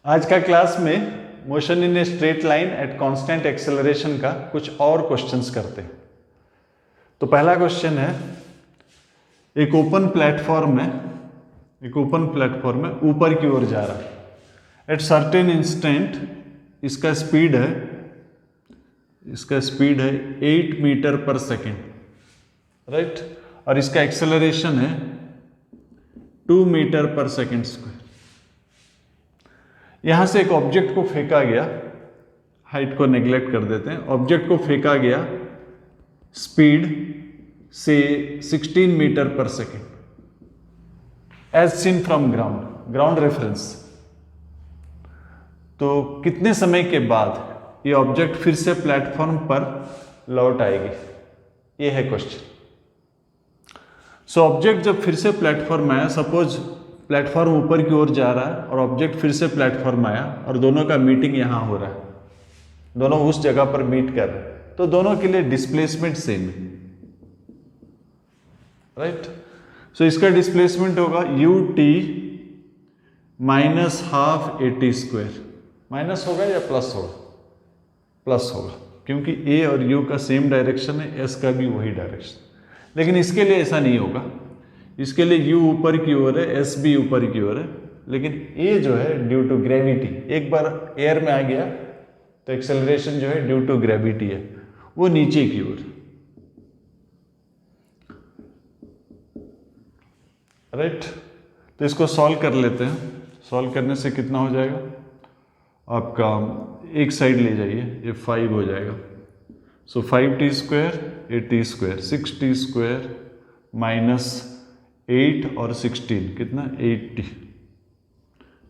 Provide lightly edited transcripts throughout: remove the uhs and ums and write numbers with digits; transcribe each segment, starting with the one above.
आज का क्लास में motion in a straight line at constant acceleration का कुछ और क्वेश्चंस करते हैं। तो पहला क्वेश्चन है, एक ओपन प्लेटफॉर्म है, ऊपर की ओर जा रहा है। एट सर्टेन इंस्टेंट इसका स्पीड है 8 मीटर पर सेकेंड, राइट। और इसका एक्सेलरेशन है 2 मीटर पर सेकेंड स्क्वायर। यहां से एक ऑब्जेक्ट को फेंका गया, हाइट को नेग्लेक्ट कर देते हैं, ऑब्जेक्ट को फेंका गया स्पीड से 16 metre per second as seen from ground reference. तो कितने समय के बाद ये ऑब्जेक्ट फिर से प्लेटफॉर्म पर लौट आएगी, ये है क्वेश्चन। सो ऑब्जेक्ट जब फिर से प्लेटफॉर्म आया, सपोज प्लेटफॉर्म ऊपर की ओर जा रहा है और ऑब्जेक्ट फिर से प्लेटफॉर्म आया और दोनों का मीटिंग यहां हो रहा है, दोनों उस जगह पर मीट कर रहे हैं, तो दोनों के लिए डिस्प्लेसमेंट सेम है, राइट। सो इसका डिस्प्लेसमेंट होगा ut minus half AT square. Minus होगा या प्लस होगा? प्लस होगा, क्योंकि a और u का सेम डायरेक्शन है, s का भी वही डायरेक्शन। लेकिन इसके लिए ऐसा नहीं होगा, इसके लिए u ऊपर की ओर है, s भी ऊपर की ओर है, लेकिन a जो है ड्यू टू ग्रेविटी, एक बार एयर में आ गया तो एक्सेलरेशन जो है ड्यू टू ग्रेविटी है, वो नीचे की ओर, राइट। तो इसको सॉल्व कर लेते हैं। सॉल्व करने से कितना हो जाएगा आपका, एक साइड ले जाइए, ये 5 हो जाएगा। सो 5t square AT square 6t square minus 8 और 16 कितना 8t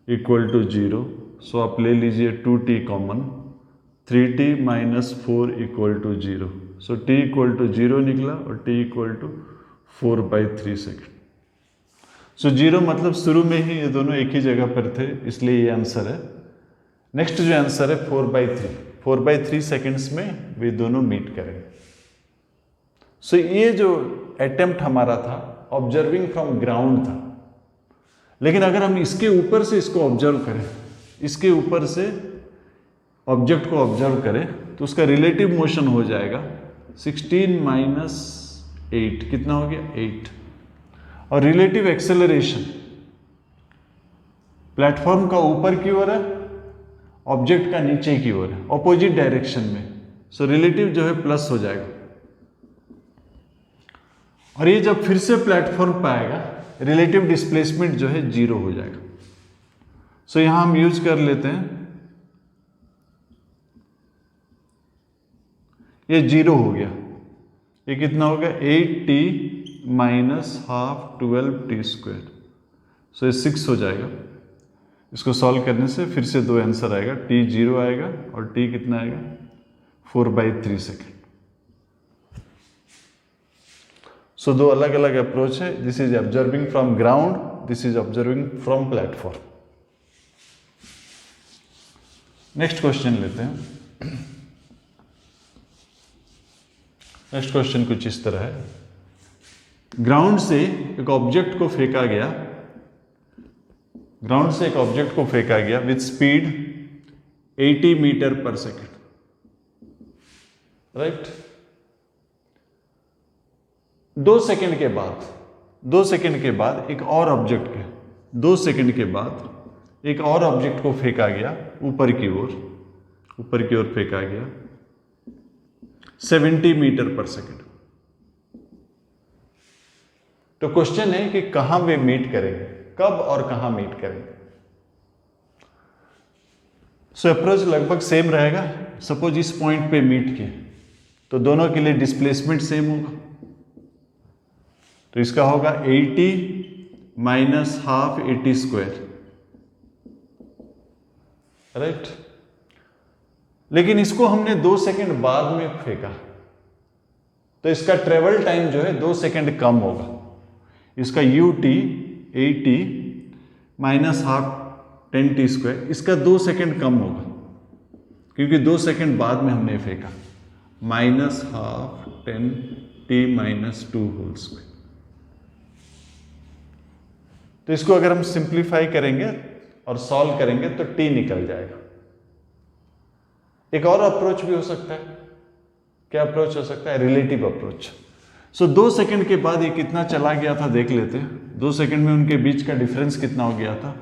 इक्वल टू 0। सो आप ले लीजिए 2t common, 3t minus 4 equal to 0। So t equal to 0 निकला और t equal to 4/3 second. So 0 मतलब शुरू में ही ये दोनों एक ही जगह पर थे, इसलिए ये आंसर है। नेक्स्ट जो आंसर है 4/3 सेकेंड्स में वे दोनों मीट करेंगे। सो ये जो अटेम्प्ट हमारा था ऑब्जर्विंग फ्रॉम ग्राउंड था, लेकिन अगर हम इसके ऊपर से इसको ऑब्जर्व करें, इसके ऊपर से ऑब्जेक्ट को ऑब्जर्व करें, तो उसका रिलेटिव मोशन हो जाएगा 16 माइनस 8, कितना हो गया 8। और रिलेटिव एक्सेलरेशन प्लेटफॉर्म का ऊपर की ओर है, ऑब्जेक्ट का नीचे की ओर है, ऑपोजिट डायरेक्शन में। सो रिलेटिव जो है प्लस हो जाएगा, और ये जब फिर से प्लेटफॉर्म पे आएगा, रिलेटिव डिस्प्लेसमेंट जो है 0 हो जाएगा। सो यहां हम यूज कर लेते हैं, ये 0 हो गया, ये कितना हो गया 8t minus half 12t square. सो ये 6 हो जाएगा। इसको सॉल्व करने से फिर से दो आंसर आएगा, t 0 आएगा और t कितना आएगा 4/3 सेकेंड। सो दो अलग अलग अप्रोच है। This is observing from ground, this is observing from platform. Next question लेते हैं। नेक्स्ट क्वेश्चन कुछ इस तरह है, ग्राउंड से एक ऑब्जेक्ट को फेंका गया, with speed 80 metre per second, right. 2 second के बाद एक और ऑब्जेक्ट को फेंका गया ऊपर की ओर फेंका गया 70 मीटर पर सेकेंड। तो क्वेश्चन है कि कहां वे मीट करेंगे, कब और कहां मीट करेंगे। सो अप्रोच लगभग सेम रहेगा। सपोज इस पॉइंट पे मीट किए तो दोनों के लिए डिस्प्लेसमेंट सेम होगा, तो इसका होगा 80 minus half AT square, right. लेकिन इसको हमने 2 सेकेंड बाद में फेंका, तो इसका ट्रेवल टाइम जो है 2 सेकेंड कम होगा। इसका ut 80 minus half 10t square, इसका 2 सेकेंड कम होगा, क्योंकि 2 सेकेंड बाद में हमने फेंका, minus half 10t minus 2 whole square. तो इसको अगर हम सिंप्लीफाई करेंगे और सॉल्व करेंगे तो t निकल जाएगा। एक और अप्रोच भी हो सकता है। क्या अप्रोच हो सकता है? Relative approach. सो 2 सेकंड के बाद ये कितना चला गया था देख लेते हैं। 2 सेकंड में उनके बीच का डिफरेंस कितना हो गया था?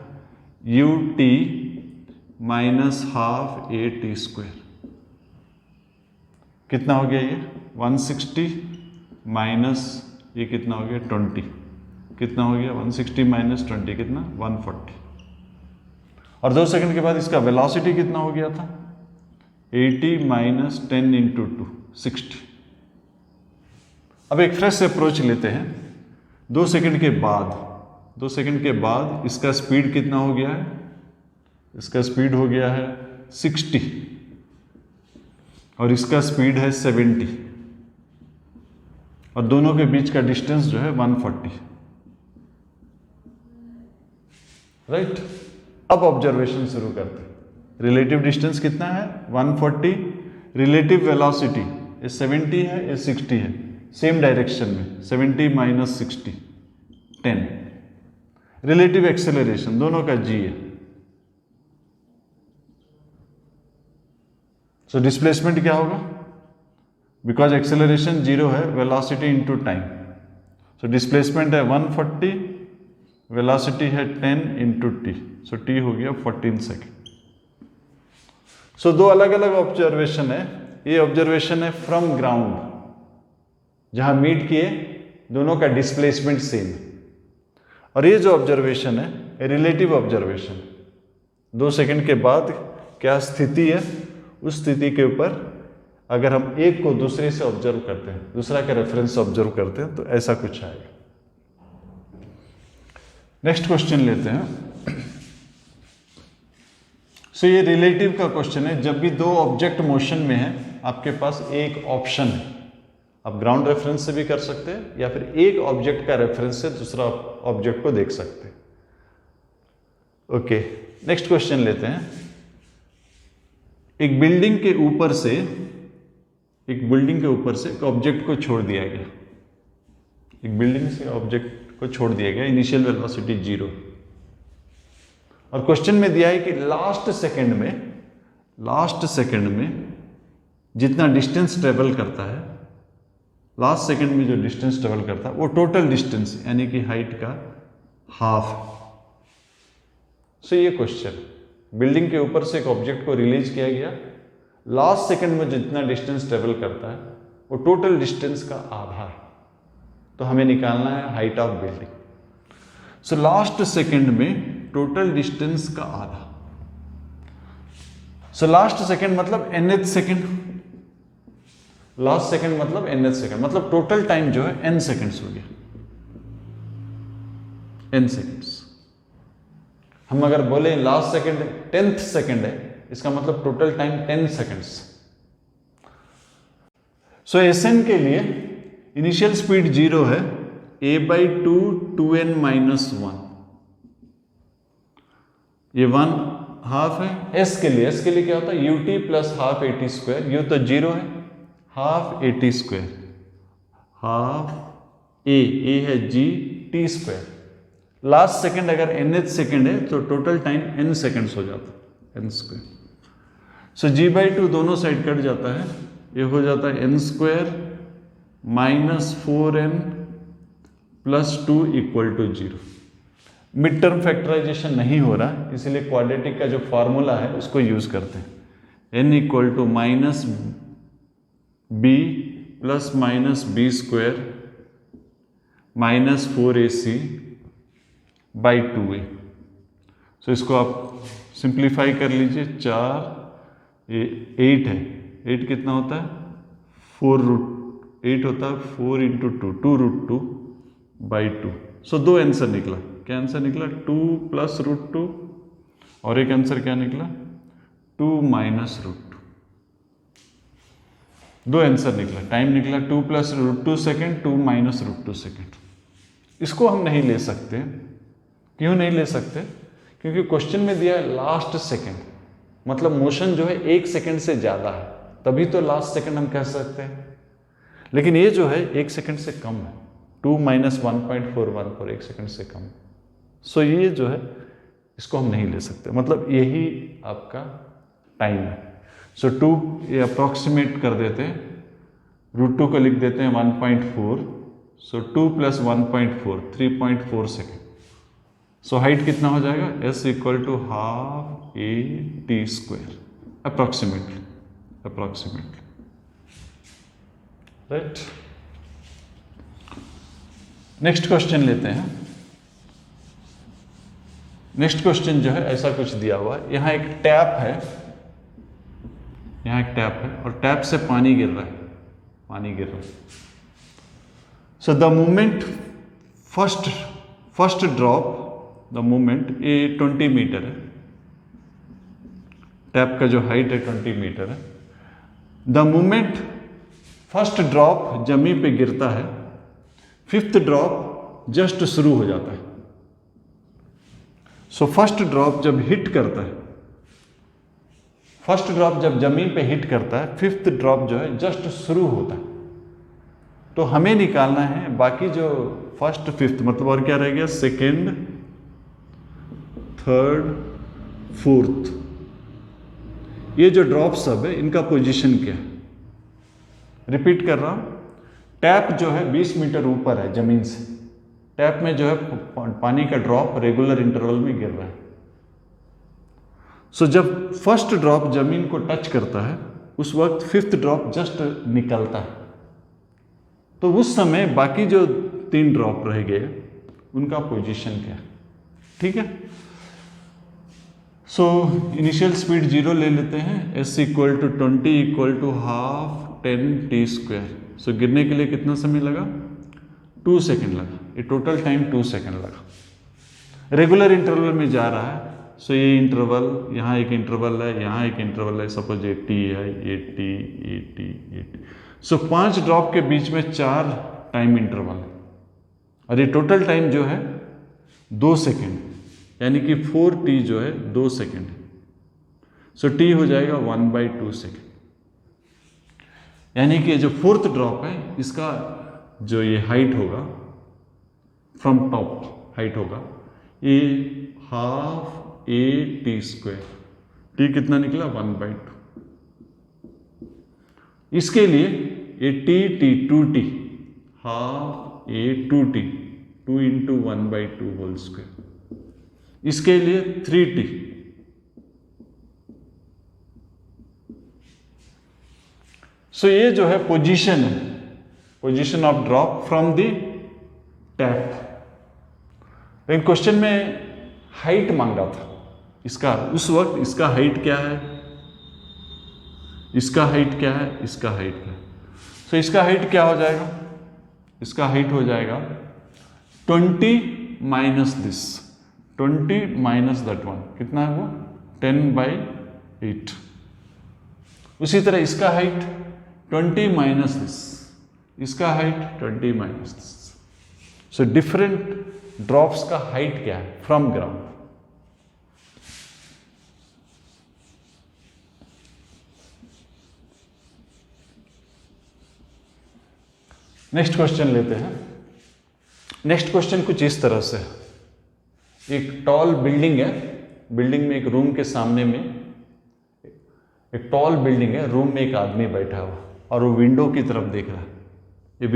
ut minus half A T square. कितना हो गया ये? 160 माइनस ये कितना हो गया? 20। कितना हो गया? 160 माइनस 20 कितना? 140। और 2 सेकंड के बाद इसका वेलोसिटी कितना हो गया था? 80 माइनस 10 इंटू 2 60। अब एक फ्रेश अप्रोच लेते हैं। 2 सेकंड के बाद इसका स्पीड कितना हो गया है? इसका स्पीड हो गया है 60 और इसका स्पीड है 70 और दोनों के बीच का डिस्टेंस जो है 140। राइट। अब ऑब्जर्वेशन शुरू करते हैं। रिलेटिव डिस्टेंस कितना है? 140। रिलेटिव वेलोसिटी ये 70 है, ये 60 है, सेम डायरेक्शन में। 70 माइनस 60 10। रिलेटिव एक्सेलरेशन दोनों का g है। सो डिस्प्लेसमेंट क्या होगा? बिकॉज एक्सेलरेशन 0 है, velocity into time. So displacement है 140, वेलोसिटी है 10 इंटू टी। सो टी हो गया 14 सेकेंड। सो 2 अलग अलग ऑब्जर्वेशन है। ये ऑब्जर्वेशन है फ्रॉम ग्राउंड, जहां मीट किए, दोनों का डिस्प्लेसमेंट सेम है। और ये जो ऑब्जर्वेशन है रिलेटिव ऑब्जर्वेशन, 2 सेकंड के बाद क्या स्थिति है, उस स्थिति के ऊपर अगर हम एक को दूसरे से ऑब्जर्व करते हैं, दूसरा का रेफरेंस ऑब्जर्व करते हैं, तो ऐसा कुछ आएगा। नेक्स्ट क्वेश्चन लेते हैं। सो ये रिलेटिव का क्वेश्चन है। जब भी 2 ऑब्जेक्ट मोशन में है, आपके पास एक ऑप्शन है, आप ग्राउंड रेफरेंस से भी कर सकते हैं या फिर एक ऑब्जेक्ट का रेफरेंस से दूसरा ऑब्जेक्ट को देख सकते हैं। ओके, नेक्स्ट क्वेश्चन लेते हैं। एक बिल्डिंग के ऊपर से एक ऑब्जेक्ट को छोड़ दिया गया। एक बिल्डिंग से ऑब्जेक्ट को छोड़ दिया गया, इनिशियल वेलोसिटी 0। और क्वेश्चन में दिया है कि लास्ट सेकंड में जितना डिस्टेंस ट्रेवल करता है, लास्ट सेकंड में जो डिस्टेंस ट्रेवल करता है वो टोटल डिस्टेंस यानी कि हाइट का हाफ। सो ये क्वेश्चन, बिल्डिंग के ऊपर से एक ऑब्जेक्ट को रिलीज किया गया, लास्ट सेकंड में जितना डिस्टेंस ट्रेवल करता है वो टोटल डिस्टेंस का आधा है। तो हमें निकालना है height of building. So last second में टोटल डिस्टेंस का आधा। सो लास्ट सेकंड मतलब nth सेकंड, लास्ट सेकंड मतलब nth सेकंड, मतलब टोटल टाइम जो है n सेकंड्स हो गया, n सेकंड्स। हम अगर बोले लास्ट सेकंड 10th सेकंड है, इसका मतलब टोटल टाइम 10 सेकंड्स। सो Sn के लिए इनिशियल स्पीड 0 है, a/2 2n माइनस 1, ये 1 हाफ है। s के लिए क्या होता है? ut plus half A T square. U तो 0 है, half A T square, half A है g T square. Last second अगर nth सेकंड है तो टोटल टाइम n सेकंड्स हो जाता है, n स्क्वायर। सो g/2 दोनों साइड कट जाता है, ये हो जाता है n square minus 4n plus 2 equal to 0। Mid term factorisation नहीं हो रहा, इसीलिए क्वाड्रेटिक का जो फॉर्मूला है उसको यूज करते हैं। n equal to minus b plus minus B square minus 4ac by 2a। So इसको आप सिंप्लीफाई कर लीजिए। 4 8 है, 8 कितना होता है? 4√8 होता है, 4 इंटू 2 2√2 बाई 2। सो 2 आंसर निकला। क्या आंसर निकला? 2 प्लस √2 और एक आंसर क्या निकला? 2 माइनस √2। 2 आंसर निकला, टाइम निकला 2 प्लस √2 सेकेंड, 2 माइनस √2 सेकेंड। इसको हम नहीं ले सकते। क्यों नहीं ले सकते? क्योंकि क्वेश्चन में दिया है लास्ट सेकेंड, मतलब मोशन जो है 1 सेकेंड से ज्यादा है, तभी तो लास्ट सेकेंड हम कह सकते हैं। लेकिन ये जो है 1 सेकेंड से कम है, 2 माइनस 1.414, 1 सेकेंड से कम। सो ये जो है इसको हम नहीं ले सकते, मतलब यही आपका टाइम है। सो 2 ये अप्रॉक्सीमेट कर देते हैं, √2 को लिख देते हैं 1.4, सो 2 + 1.4 3.4 सेकेंड। सो हाइट कितना हो जाएगा, s = ½ a² approximately right. Next question लेते हैं। नेक्स्ट क्वेश्चन जो है ऐसा कुछ दिया हुआ है, यहाँ एक टैप है, और टैप से पानी गिर रहा है, so the moment first drop, the moment ये 20 मीटर है, टैप का जो हाइट है 20 मीटर है। द मोमेंट फर्स्ट ड्रॉप जमीन पे गिरता है, 5th ड्रॉप जस्ट शुरू हो जाता है। सो फर्स्ट ड्रॉप जब हिट करता है, फर्स्ट ड्रॉप जब जमीन पे हिट करता है, 5th ड्रॉप जो है जस्ट शुरू होता है। तो हमें निकालना है बाकी जो फर्स्ट 5th, मतलब और क्या रह गया, 2nd 3rd 4th, ये जो ड्रॉप सब है इनका पोजीशन क्या है। रिपीट कर रहा हूं, टैप जो है 20 मीटर ऊपर है जमीन से, टैप में जो है पानी का ड्रॉप रेगुलर इंटरवल में गिर रहा है। सो जब फर्स्ट ड्रॉप जमीन को टच करता है उस वक्त 5th ड्रॉप जस्ट निकलता है, तो उस समय बाकी जो 3 ड्रॉप रह गए उनका पोजीशन क्या है, ठीक है। सो इनिशियल स्पीड 0 ले लेते हैं, s = 20 = ½ 10t²। सो गिरने के लिए कितना समय लगा, 2 सेकेंड लगा, ये टोटल टाइम 2 सेकेंड लगा। रेगुलर इंटरवल में जा रहा है, सो ये इंटरवल, यहाँ एक इंटरवल है, यहाँ एक इंटरवल है, सपोज 80 है, 80। सो 5 ड्रॉप के बीच में 4 टाइम इंटरवल है, और ये टोटल टाइम जो है 2 सेकेंड, यानी कि 4t जो है 2 सेकेंड है। सो t हो जाएगा 1/2 सेकेंड, यानी कि जो 4th ड्रॉप है इसका जो ये हाइट होगा, फ्रॉम टॉप हाइट होगा, ये ½ a² t कितना निकला, 1/2। इसके लिए ये t 2t, ½ a 2t, 2 × 1/2 whole square, इसके लिए 3t। सो ये जो है पोजीशन है, position of drop from the tap. लेकिन क्वेश्चन में हाइट मांगा था इसका, उस वक्त इसका हाइट क्या है, इसका हाइट क्या है, इसका हाइट क्या है। सो इसका हाइट क्या हो जाएगा, इसका हाइट हो जाएगा 20 minus this, 20 minus that one, कितना है वो, 10/8। उसी तरह इसका हाइट 20 माइनस दिस, इसका height 20 minus this. So different drops का हाइट क्या है फ्रॉम ग्राउंड। नेक्स्ट क्वेश्चन लेते हैं। नेक्स्ट क्वेश्चन कुछ इस तरह से, एक टॉल बिल्डिंग है, बिल्डिंग में एक रूम के सामने में एक टॉल बिल्डिंग है, रूम में एक आदमी बैठा हुआ और वो विंडो की तरफ देख रहा है। ये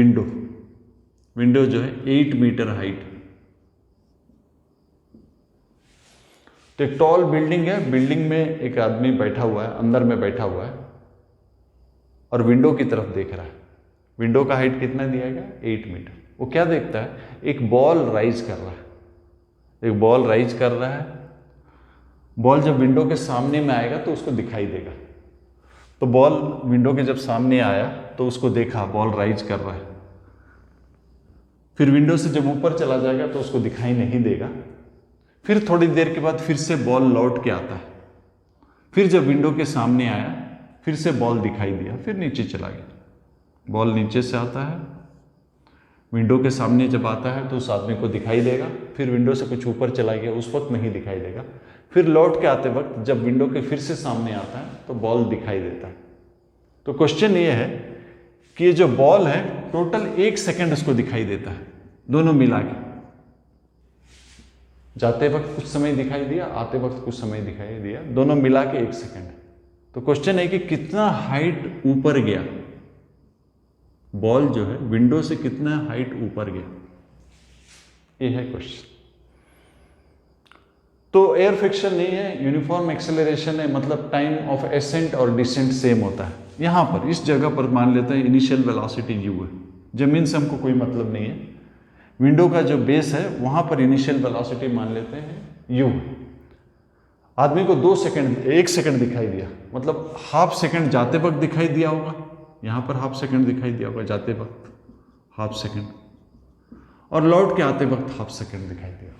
विंडो जो है 8 मीटर हाइट। तो एक टॉल बिल्डिंग है, बिल्डिंग में एक आदमी बैठा हुआ है, अंदर में बैठा हुआ है और विंडो की तरफ देख रहा है। विंडो का हाइट कितना दिया गया, 8 मीटर। वो क्या देखता है, एक बॉल राइज कर रहा है, एक बॉल राइज कर रहा है। बॉल जब विंडो के सामने में आएगा तो उसको दिखाई देगा। तो बॉल विंडो के जब सामने आया तो उसको देखा बॉल राइज कर रहा है। फिर विंडो से जब ऊपर चला जाएगा तो उसको दिखाई नहीं देगा। फिर थोड़ी देर के बाद फिर से बॉल लौट के आता है। फिर जब विंडो के सामने आया फिर से बॉल दिखाई दिया, फिर नीचे चला गया। बॉल नीचे से आता है, विंडो के सामने जब आता है तो उस आदमी को दिखाई देगा। फिर विंडो से कुछ ऊपर चला गया, उस वक्त नहीं दिखाई देगा। फिर लौट के आते वक्त जब विंडो के फिर से सामने आता है तो बॉल दिखाई देता है। तो क्वेश्चन ये है कि ये जो बॉल है टोटल 1 सेकेंड उसको दिखाई देता है, दोनों मिला के। जाते वक्त कुछ समय दिखाई दिया, आते वक्त कुछ समय दिखाई दिया, दोनों मिला के 1 सेकेंड। तो क्वेश्चन है कि कितना हाइट ऊपर गया, बॉल जो है विंडो से कितना हाइट ऊपर गया, ये है क्वेश्चन। तो एयर फ्रिक्शन नहीं है, यूनिफॉर्म एक्सेलरेशन है, मतलब टाइम ऑफ एसेंट और डिसेंट सेम होता है। यहां पर इस जगह पर मान लेते हैं इनिशियल वेलोसिटी u है, जमीन से हमको कोई मतलब नहीं है, विंडो का जो बेस है वहां पर इनिशियल वेलोसिटी मान लेते हैं u। आदमी को 2 सेकंड 1 सेकंड दिखाई दिया, मतलब हाफ सेकंड जाते वक्त दिखाई दिया होगा, यहां पर हाफ सेकंड दिखाई दिया होगा जाते वक्त, हाफ सेकंड, और लौट के आते वक्त हाफ सेकंड दिखाई दिया।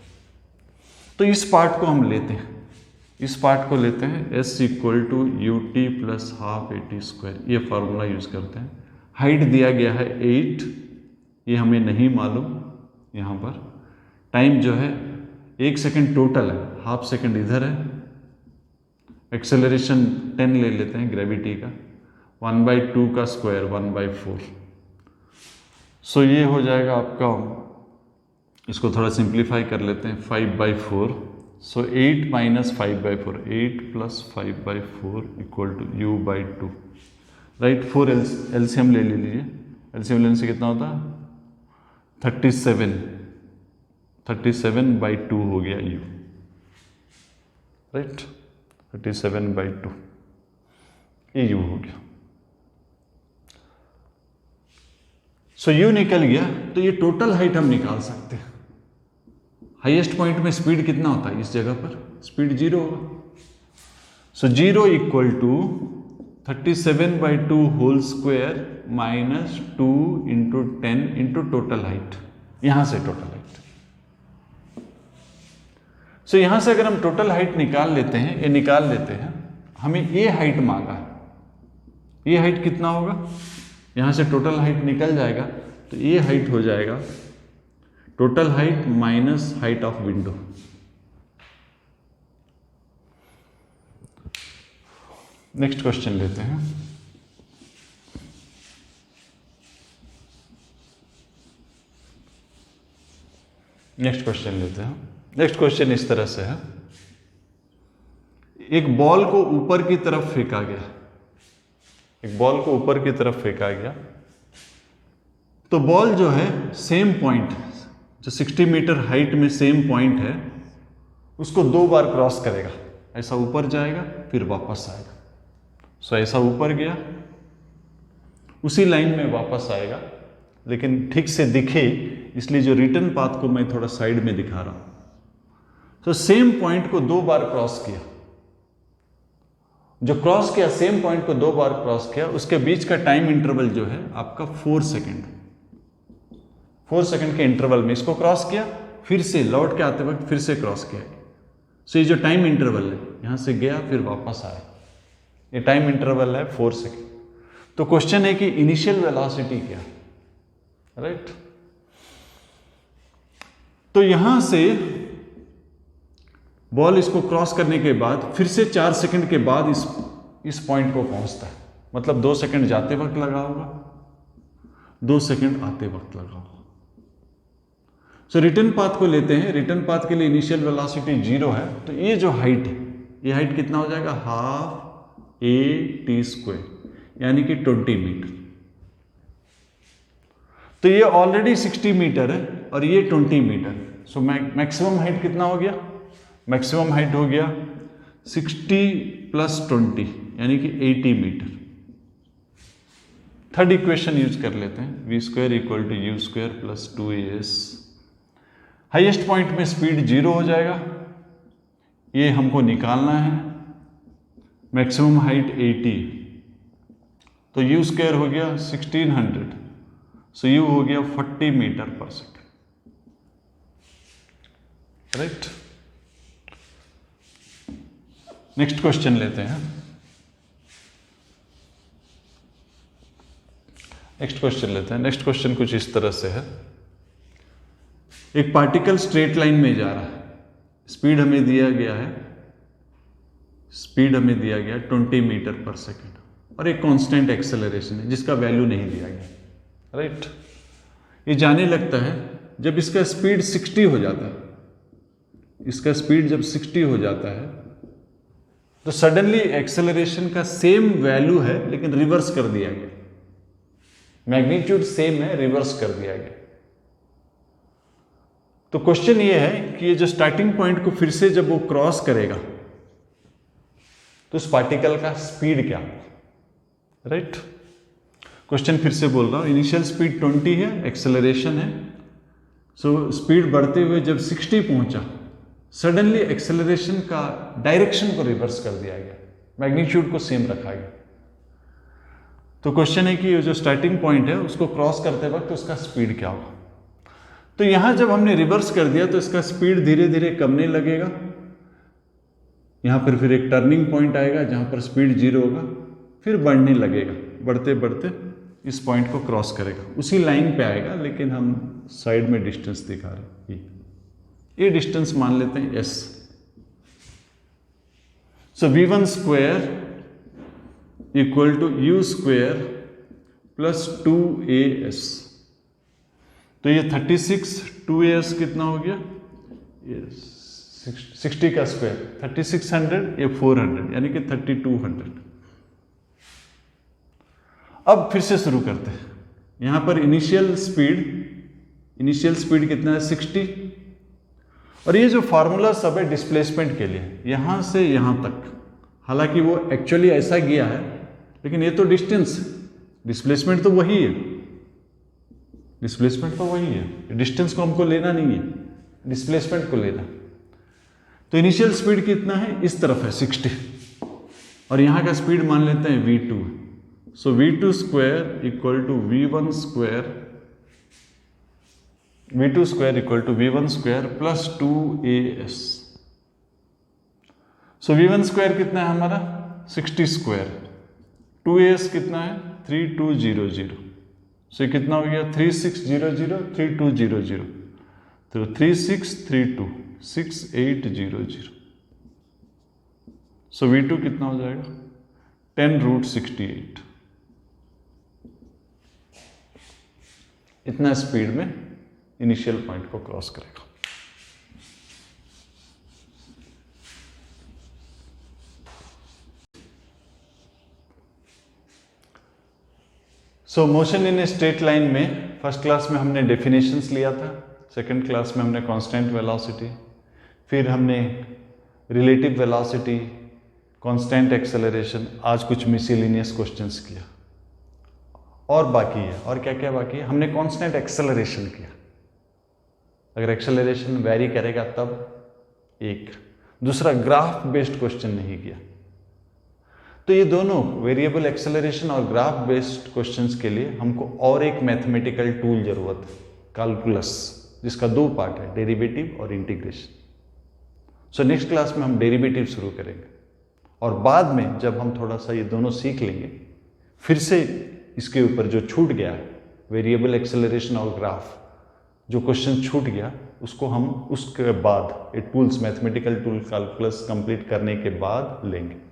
तो इस पार्ट को हम लेते हैं, इस पार्ट को लेते हैं, s equal to U T plus half AT square, ये फार्मूला यूज करते हैं। हाइट दिया गया है 8, ये हमें नहीं मालूम, यहाँ पर टाइम जो है 1 सेकंड टोटल है, हाफ सेकंड इधर है, एक्सेलरेशन 10 ले लेते हैं ग्रेविटी का, 1/2 का स्क्वायर 1/4। सो ये हो जाएगा आपका, इसको थोड़ा सिंप्लीफाई कर लेते हैं, 5/4। So 8 minus 5/4, 8 plus 5/4 equal to u/2, right. 4 LCM ले लीजिए, एलसीएम लेने से कितना होता है 37/2 हो गया u, राइट, 37/2 ये u हो गया। सो u निकल गया, तो ये टोटल हाइट हम निकाल सकते हैं। हाईएस्ट पॉइंट में स्पीड कितना होता है इस जगह पर, स्पीड 0 होगा। So 0 equal to 37/2 whole square minus 2 into 10 into total height, यहां से टोटल हाइट। सो यहां से अगर हम टोटल हाइट निकाल लेते हैं, ये निकाल लेते हैं, हमें ये हाइट मांगा है, ये हाइट कितना होगा, यहां से टोटल हाइट निकल जाएगा, तो ये हाइट हो जाएगा total height minus height of window. Next question लेते हैं। नेक्स्ट क्वेश्चन लेते हैं। नेक्स्ट क्वेश्चन इस तरह से है, एक बॉल को ऊपर की तरफ फेंका गया, एक बॉल को ऊपर की तरफ फेंका गया, तो बॉल जो है सेम पॉइंट, जो 60 मीटर हाइट में सेम पॉइंट है, उसको 2 बार क्रॉस करेगा, ऐसा ऊपर जाएगा फिर वापस आएगा। सो ऐसा ऊपर गया, उसी लाइन में वापस आएगा, लेकिन ठीक से दिखे इसलिए जो रिटर्न पाथ को मैं थोड़ा साइड में दिखा रहा हूं। तो सेम पॉइंट को 2 बार क्रॉस किया, जो क्रॉस किया सेम पॉइंट को 2 बार क्रॉस किया, उसके बीच का टाइम इंटरवल जो है आपका 4 सेकेंड, 4 सेकेंड के इंटरवल में इसको क्रॉस किया, फिर से लौट के आते वक्त फिर से क्रॉस किया। सो ये जो टाइम इंटरवल है, यहां से गया फिर वापस आया, ये टाइम इंटरवल है 4 सेकेंड। तो क्वेश्चन है कि इनिशियल वेलोसिटी क्या, राइट। तो यहां से बॉल इसको क्रॉस करने के बाद फिर से 4 सेकंड के बाद इस पॉइंट को पहुंचता है, मतलब 2 सेकंड जाते वक्त लगा होगा, 2 सेकंड आते वक्त लगा होगा। सो रिटर्न पाथ को लेते हैं, रिटर्न पाथ के लिए इनिशियल वेलोसिटी 0 है, तो ये जो हाइट है, ये हाइट कितना हो जाएगा, हाफ AT स्क्वायर, यानी कि 20 मीटर। तो ये ऑलरेडी 60 मीटर है और ये 20 मीटर। सो मैक्सिमम हाइट कितना हो गया, मैक्सिमम हाइट हो गया 60 + 20 यानी कि 80 मीटर। थर्ड इक्वेशन यूज कर लेते हैं, v² = u² + 2as। Highest point में स्पीड 0 हो जाएगा, ये हमको निकालना है, मैक्सिमम हाइट 80, तो u² हो गया 1600, सो u हो गया 40 metre per second, right. Next question लेते हैं। नेक्स्ट क्वेश्चन कुछ इस तरह से है, एक पार्टिकल स्ट्रेट लाइन में जा रहा है, स्पीड हमें दिया गया है, 20 मीटर पर सेकेंड, और एक कांस्टेंट एक्सेलरेशन है जिसका वैल्यू नहीं दिया गया, राइट। ये जाने लगता है जब इसका स्पीड 60 हो जाता है, इसका स्पीड जब 60 हो जाता है तो सडनली एक्सेलरेशन का सेम वैल्यू है लेकिन रिवर्स कर दिया गया, मैग्नीट्यूड सेम है, रिवर्स कर दिया गया। तो क्वेश्चन ये है कि ये जो स्टार्टिंग पॉइंट को फिर से जब वो क्रॉस करेगा तो उस पार्टिकल का स्पीड क्या होगा, राइट। क्वेश्चन फिर से बोल रहा हूं, इनिशियल स्पीड 20 है, एक्सेलरेशन है, सो स्पीड बढ़ते हुए जब 60 पहुंचा, सडनली एक्सेलरेशन का डायरेक्शन को रिवर्स कर दिया गया, मैग्नीट्यूड को सेम रखा गया। तो क्वेश्चन है कि ये जो स्टार्टिंग पॉइंट है उसको क्रॉस करते वक्त उसका स्पीड क्या होगा। तो यहां जब हमने रिवर्स कर दिया तो इसका स्पीड धीरे धीरे कमने लगेगा, यहां पर फिर एक टर्निंग पॉइंट आएगा जहां पर स्पीड 0 होगा, फिर बढ़ने लगेगा, बढ़ते बढ़ते इस पॉइंट को क्रॉस करेगा, उसी लाइन पे आएगा, लेकिन हम साइड में डिस्टेंस दिखा रहे हैं, ये डिस्टेंस मान लेते हैं s। So v1 square equal to u square plus 2as। तो ये 36, 2as कितना हो गया, ये 60 का स्क्वायर 3600, ये 400, यानी कि 3200। अब फिर से शुरू करते हैं। यहां पर इनिशियल स्पीड कितना है, 60, और ये जो फार्मूला सब है डिस्प्लेसमेंट के लिए, यहां से यहां तक, हालांकि वो एक्चुअली ऐसा गया है, लेकिन ये तो डिस्टेंस, डिस्प्लेसमेंट तो वही है, डिस्प्लेसमेंट तो वही है, डिस्टेंस को हमको लेना नहीं है, डिस्प्लेसमेंट को लेना। तो इनिशियल स्पीड कितना है, इस तरफ है 60, और यहां का स्पीड मान लेते हैं v2। So v2 square equal to v1 square equal to v1 square plus 2as। So v1 square कितना है हमारा, 60 स्क्वायर, 2as कितना है 3200, सो कितना हो गया 3600, 3200, तो 3632, 6800। सो v2 कितना हो जाएगा 10√68। इतना स्पीड में इनिशियल पॉइंट को क्रॉस करेगा। सो motion in a straight line में फर्स्ट क्लास में हमने डेफिनेशंस लिया था, सेकंड क्लास में हमने कांस्टेंट वेलोसिटी, फिर हमने रिलेटिव वेलोसिटी, कांस्टेंट एक्सेलरेशन, आज कुछ मिसलिनियस क्वेश्चंस किया, और बाकी है, और क्या क्या बाकी है, हमने कांस्टेंट एक्सेलरेशन किया, अगर एक्सेलरेशन वेरी करेगा तब एक, दूसरा ग्राफ बेस्ड क्वेश्चन नहीं किया। तो ये दोनों वेरिएबल एक्सेलरेशन और ग्राफ बेस्ड क्वेश्चंस के लिए हमको और एक मैथमेटिकल टूल जरूरत है, कैलकुलस, जिसका 2 पार्ट है, डेरिवेटिव और इंटीग्रेशन। सो नेक्स्ट क्लास में हम डेरिवेटिव शुरू करेंगे, और बाद में जब हम थोड़ा सा ये दोनों सीख लेंगे, फिर से इसके ऊपर जो छूट गया है वेरिएबल एक्सेलरेशन और ग्राफ, जो क्वेश्चन छूट गया उसको हम उसके बाद tools, mathematical tool calculus complete करने के बाद लेंगे।